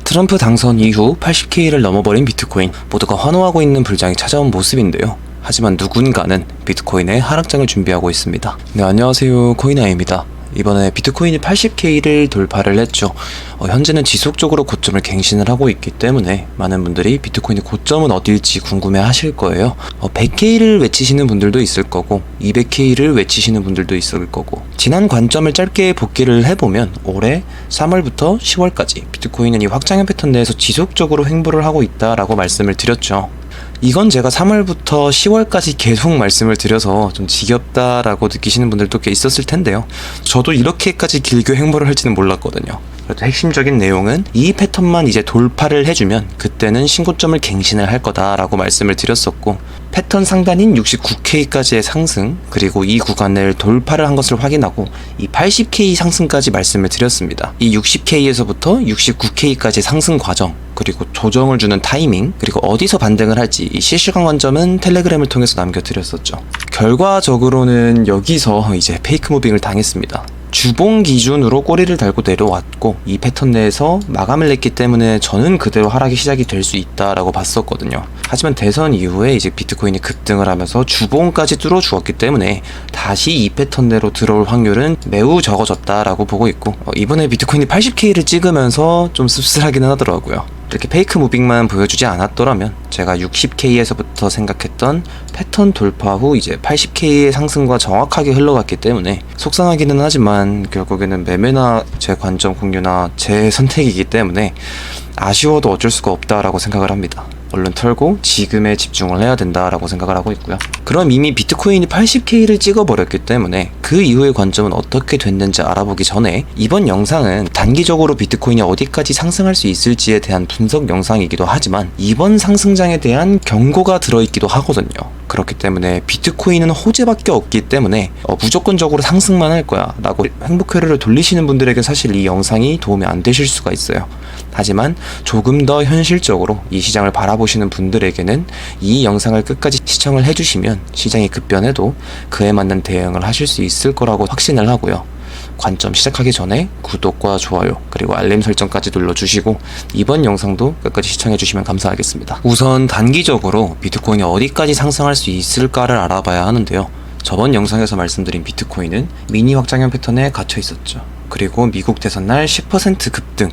트럼프 당선 이후 80K를 넘어버린 비트코인, 모두가 환호하고 있는 불장이 찾아온 모습인데요. 하지만 누군가는 비트코인의 하락장을 준비하고 있습니다. 네, 안녕하세요, 코인아이입니다. 이번에 비트코인이 80K를 돌파를 했죠. 현재는 지속적으로 고점을 갱신을 하고 있기 때문에 많은 분들이 비트코인의 고점은 어딜지 궁금해 하실 거예요. 100K를 외치시는 분들도 있을 거고 200K를 외치시는 분들도 있을 거고, 지난 관점을 짧게 복기를 해보면 올해 3월부터 10월까지 비트코인은 이 확장형 패턴 내에서 지속적으로 횡보를 하고 있다라고 말씀을 드렸죠. 이건 제가 3월부터 10월까지 계속 말씀을 드려서 좀 지겹다라고 느끼시는 분들도 꽤 있었을 텐데요. 저도 이렇게까지 길게 횡보를 할지는 몰랐거든요. 그래도 핵심적인 내용은 이 패턴만 이제 돌파를 해주면 그때는 신고점을 갱신을 할 거다라고 말씀을 드렸었고, 패턴 상단인 69K까지의 상승, 그리고 이 구간을 돌파를 한 것을 확인하고 이 80K 상승까지 말씀을 드렸습니다. 이 60K에서부터 69K까지 상승 과정, 그리고 조정을 주는 타이밍, 그리고 어디서 반등을 할지 이 실시간 관점은 텔레그램을 통해서 남겨드렸었죠. 결과적으로는 여기서 이제 페이크 무빙을 당했습니다. 주봉 기준으로 꼬리를 달고 내려왔고 이 패턴 내에서 마감을 냈기 때문에 저는 그대로 하락이 시작이 될 수 있다라고 봤었거든요. 하지만 대선 이후에 이제 비트코인이 급등을 하면서 주봉까지 뚫어 주었기 때문에 다시 이 패턴 내로 들어올 확률은 매우 적어졌다라고 보고 있고, 이번에 비트코인이 80K를 찍으면서 좀 씁쓸하기는 하더라고요. 이렇게 페이크 무빙만 보여주지 않았더라면 제가 60K에서부터 생각했던 패턴 돌파 후 이제 80K의 상승과 정확하게 흘러갔기 때문에 속상하기는 하지만 결국에는 매매나 제 관점 공유나 제 선택이기 때문에 아쉬워도 어쩔 수가 없다라고 생각을 합니다. 얼른 털고 지금에 집중을 해야 된다라고 생각을 하고 있고요. 그럼 이미 비트코인이 80K를 찍어버렸기 때문에 그 이후의 관점은 어떻게 됐는지 알아보기 전에 이번 영상은 단기적으로 비트코인이 어디까지 상승할 수 있을지에 대한 분석 영상이기도 하지만 이번 상승장에 대한 경고가 들어있기도 하거든요. 그렇기 때문에 비트코인은 호재밖에 없기 때문에 무조건적으로 상승만 할 거야 라고 행복회로를 돌리시는 분들에게 사실 이 영상이 도움이 안 되실 수가 있어요. 하지만 조금 더 현실적으로 이 시장을 바라보시는 분들에게는 이 영상을 끝까지 시청을 해주시면 시장이 급변해도 그에 맞는 대응을 하실 수 있을 거라고 확신을 하고요. 관점 시작하기 전에 구독과 좋아요 그리고 알림 설정까지 눌러주시고 이번 영상도 끝까지 시청해주시면 감사하겠습니다. 우선 단기적으로 비트코인이 어디까지 상승할 수 있을까를 알아봐야 하는데요. 저번 영상에서 말씀드린 비트코인은 미니 확장형 패턴에 갇혀 있었죠. 그리고 미국 대선날 10% 급등,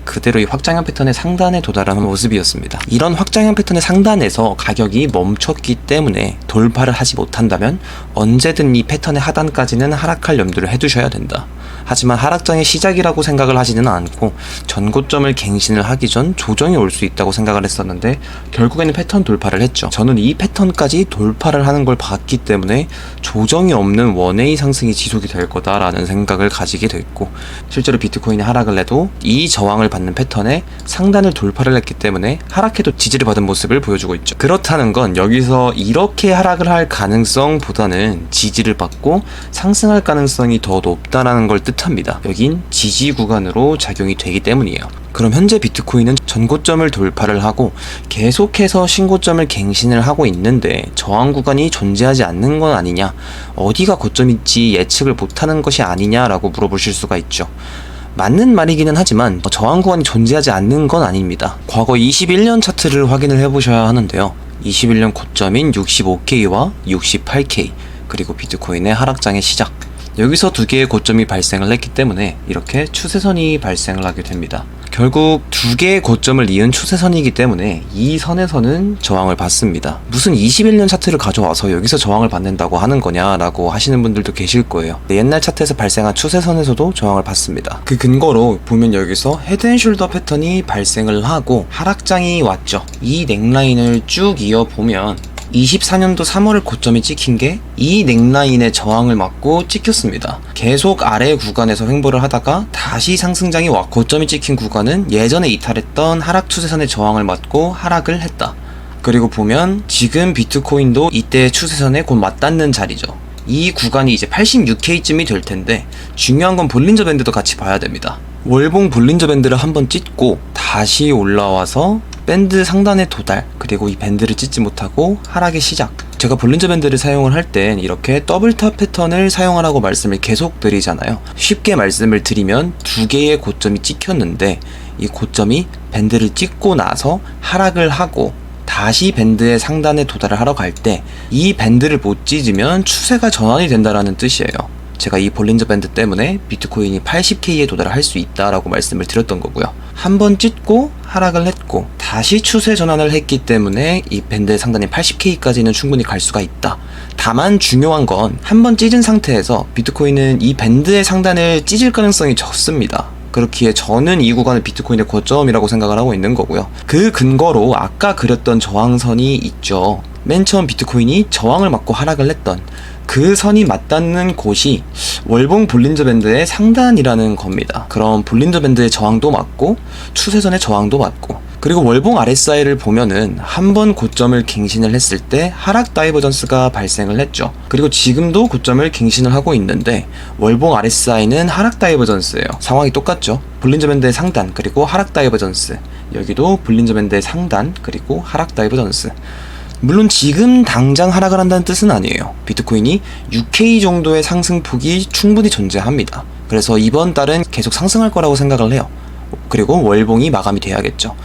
그대로 이 확장형 패턴의 상단에 도달하는 모습이었습니다. 이런 확장형 패턴의 상단에서 가격이 멈췄기 때문에 돌파를 하지 못한다면 언제든 이 패턴의 하단까지는 하락할 염두를 해두셔야 된다. 하지만 하락장의 시작이라고 생각을 하지는 않고 전고점을 갱신을 하기 전 조정이 올 수 있다고 생각을 했었는데 결국에는 패턴 돌파를 했죠. 저는 이 패턴까지 돌파를 하는 걸 봤기 때문에 조정이 없는 원웨이 상승이 지속이 될 거다라는 생각을 가지게 됐고, 실제로 비트코인이 하락을 해도 이 저항을 받는 패턴에 상단을 돌파를 했기 때문에 하락해도 지지를 받은 모습을 보여주고 있죠. 그렇다는 건 여기서 이렇게 하락을 할 가능성보다는 지지를 받고 상승할 가능성이 더 높다라는 걸 뜻합니다. 여긴 지지 구간으로 작용이 되기 때문이에요. 그럼 현재 비트코인은 전고점을 돌파를 하고 계속해서 신고점을 갱신을 하고 있는데 저항 구간이 존재하지 않는 건 아니냐, 어디가 고점일지 예측을 못하는 것이 아니냐라고 물어보실 수가 있죠. 맞는 말이기는 하지만 저항 구간이 존재하지 않는 건 아닙니다. 과거 21년 차트를 확인을 해보셔야 하는데요. 21년 고점인 65K와 68K, 그리고 비트코인의 하락장의 시작, 여기서 두 개의 고점이 발생을 했기 때문에 이렇게 추세선이 발생을 하게 됩니다. 결국 두 개의 고점을 이은 추세선이기 때문에 이 선에서는 저항을 받습니다. 무슨 21년 차트를 가져와서 여기서 저항을 받는다고 하는 거냐라고 하시는 분들도 계실 거예요. 옛날 차트에서 발생한 추세선에서도 저항을 받습니다. 그 근거로 보면 여기서 헤드앤숄더 패턴이 발생을 하고 하락장이 왔죠. 이 넥라인을 쭉 이어보면 24년도 3월을 고점이 찍힌 게 이 넥라인의 저항을 맞고 찍혔습니다. 계속 아래 구간에서 횡보를 하다가 다시 상승장이 와 고점이 찍힌 구간은 예전에 이탈했던 하락 추세선의 저항을 맞고 하락을 했다. 그리고 보면 지금 비트코인도 이때 추세선에 곧 맞닿는 자리죠. 이 구간이 이제 86K쯤이 될 텐데 중요한 건 볼린저 밴드도 같이 봐야 됩니다. 월봉 볼린저 밴드를 한번 찢고 다시 올라와서 밴드 상단에 도달, 그리고 이 밴드를 찢지 못하고 하락의 시작. 제가 볼린저 밴드를 사용을 할 땐 이렇게 더블탑 패턴을 사용하라고 말씀을 계속 드리잖아요. 쉽게 말씀을 드리면 두 개의 고점이 찍혔는데 이 고점이 밴드를 찍고 나서 하락을 하고 다시 밴드의 상단에 도달을 하러 갈 때 이 밴드를 못 찢으면 추세가 전환이 된다라는 뜻이에요. 제가 이 볼린저 밴드 때문에 비트코인이 80K에 도달을 할 수 있다라고 말씀을 드렸던 거고요. 한번 찢고 하락을 했고 다시 추세 전환을 했기 때문에 이 밴드의 상단인 80K까지는 충분히 갈 수가 있다. 다만 중요한 건 한번 찢은 상태에서 비트코인은 이 밴드의 상단을 찢을 가능성이 적습니다. 그렇기에 저는 이 구간을 비트코인의 고점이라고 생각을 하고 있는 거고요. 그 근거로 아까 그렸던 저항선이 있죠. 맨 처음 비트코인이 저항을 맞고 하락을 했던 그 선이 맞닿는 곳이 월봉 볼린저 밴드의 상단이라는 겁니다. 그럼 볼린저 밴드의 저항도 맞고 추세선의 저항도 맞고, 그리고 월봉 RSI를 보면은 한번 고점을 갱신을 했을 때 하락 다이버전스가 발생을 했죠. 그리고 지금도 고점을 갱신을 하고 있는데 월봉 RSI는 하락 다이버전스예요. 상황이 똑같죠. 볼린저 밴드의 상단 그리고 하락 다이버전스, 여기도 볼린저 밴드의 상단 그리고 하락 다이버전스. 물론 지금 당장 하락을 한다는 뜻은 아니에요. 비트코인이 6K 정도의 상승폭이 충분히 존재합니다. 그래서 이번 달은 계속 상승할 거라고 생각을 해요. 그리고 월봉이 마감이 돼야겠죠.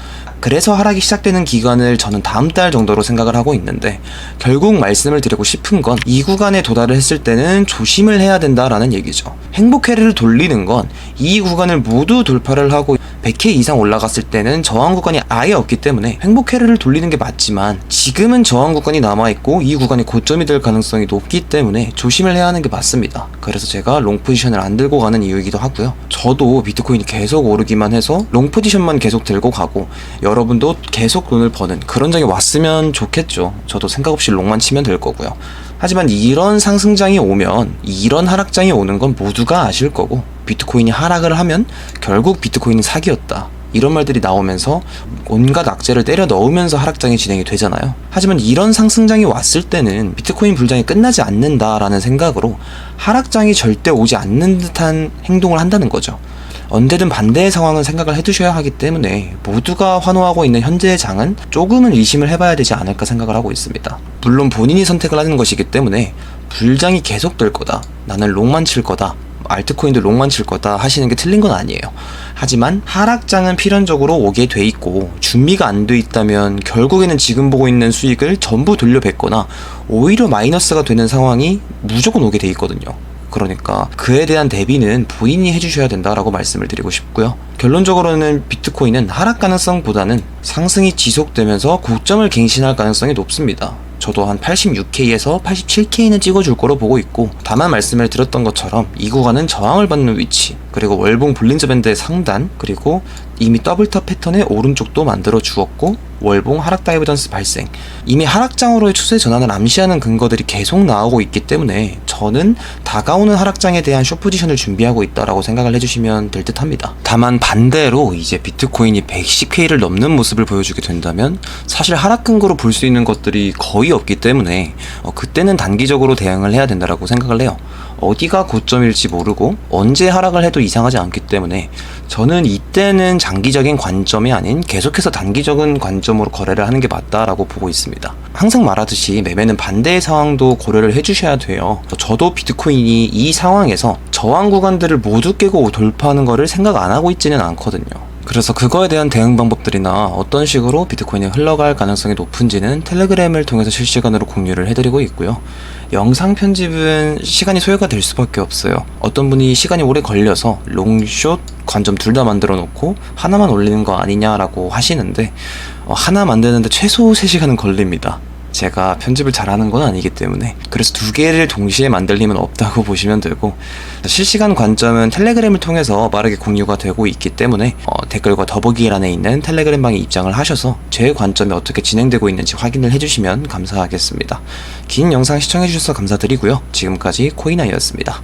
그래서 하락이 시작되는 기간을 저는 다음 달 정도로 생각을 하고 있는데, 결국 말씀을 드리고 싶은 건 이 구간에 도달을 했을 때는 조심을 해야 된다라는 얘기죠. 행복 회를 돌리는 건 이 구간을 모두 돌파를 하고 100K 이상 올라갔을 때는 저항 구간이 아예 없기 때문에 행복 회를 돌리는 게 맞지만, 지금은 저항 구간이 남아있고 이 구간이 고점이 될 가능성이 높기 때문에 조심을 해야 하는 게 맞습니다. 그래서 제가 롱 포지션을 안 들고 가는 이유이기도 하고요. 저도 비트코인이 계속 오르기만 해서 롱 포지션만 계속 들고 가고 여러분도 계속 돈을 버는 그런 장이 왔으면 좋겠죠. 저도 생각 없이 롱만 치면 될 거고요. 하지만 이런 상승장이 오면, 이런 하락장이 오는 건 모두가 아실 거고, 비트코인이 하락을 하면 결국 비트코인은 사기였다, 이런 말들이 나오면서 온갖 악재를 때려 넣으면서 하락장이 진행이 되잖아요. 하지만 이런 상승장이 왔을 때는 비트코인 불장이 끝나지 않는다라는 생각으로 하락장이 절대 오지 않는 듯한 행동을 한다는 거죠. 언제든 반대의 상황은 생각을 해두셔야 하기 때문에 모두가 환호하고 있는 현재의 장은 조금은 의심을 해봐야 되지 않을까 생각을 하고 있습니다. 물론 본인이 선택을 하는 것이기 때문에 불장이 계속될 거다, 나는 롱만 칠 거다, 알트코인도 롱만 칠 거다 하시는 게 틀린 건 아니에요. 하지만 하락장은 필연적으로 오게 돼 있고, 준비가 안 돼 있다면 결국에는 지금 보고 있는 수익을 전부 돌려뱉거나 오히려 마이너스가 되는 상황이 무조건 오게 돼 있거든요. 그러니까 그에 대한 대비는 본인이 해주셔야 된다라고 말씀을 드리고 싶고요. 결론적으로는 비트코인은 하락 가능성보다는 상승이 지속되면서 고점을 갱신할 가능성이 높습니다. 저도 한 86K에서 87K는 찍어줄 거로 보고 있고, 다만 말씀을 드렸던 것처럼 이 구간은 저항을 받는 위치, 그리고 월봉 볼린저 밴드의 상단, 그리고 이미 더블탑 패턴의 오른쪽도 만들어 주었고, 월봉 하락 다이버전스 발생, 이미 하락장으로의 추세 전환을 암시하는 근거들이 계속 나오고 있기 때문에 저는 다가오는 하락장에 대한 숏포지션을 준비하고 있다라고 생각을 해주시면 될 듯 합니다. 다만 반대로 이제 비트코인이 110K를 넘는 모습을 보여주게 된다면 사실 하락 근거로 볼 수 있는 것들이 거의 없기 때문에 그때는 단기적으로 대응을 해야 된다라고 생각을 해요. 어디가 고점일지 모르고 언제 하락을 해도 이상하지 않기 때문에 저는 이때는 장기적인 관점이 아닌 계속해서 단기적인 관점으로 거래를 하는 게 맞다라고 보고 있습니다. 항상 말하듯이 매매는 반대의 상황도 고려를 해주셔야 돼요. 저도 비트코인이 이 상황에서 저항 구간들을 모두 깨고 돌파하는 거를 생각 안 하고 있지는 않거든요. 그래서 그거에 대한 대응 방법들이나 어떤 식으로 비트코인이 흘러갈 가능성이 높은지는 텔레그램을 통해서 실시간으로 공유를 해드리고 있고요. 영상 편집은 시간이 소요가 될 수밖에 없어요. 어떤 분이 시간이 오래 걸려서 롱숏, 관점 둘 다 만들어 놓고 하나만 올리는 거 아니냐라고 하시는데, 하나 만드는데 최소 3시간은 걸립니다. 제가 편집을 잘하는 건 아니기 때문에. 그래서 두 개를 동시에 만들 힘은 없다고 보시면 되고, 실시간 관점은 텔레그램을 통해서 빠르게 공유가 되고 있기 때문에 댓글과 더보기란에 있는 텔레그램 방에 입장을 하셔서 제 관점이 어떻게 진행되고 있는지 확인을 해주시면 감사하겠습니다. 긴 영상 시청해주셔서 감사드리고요. 지금까지 코인아이였습니다.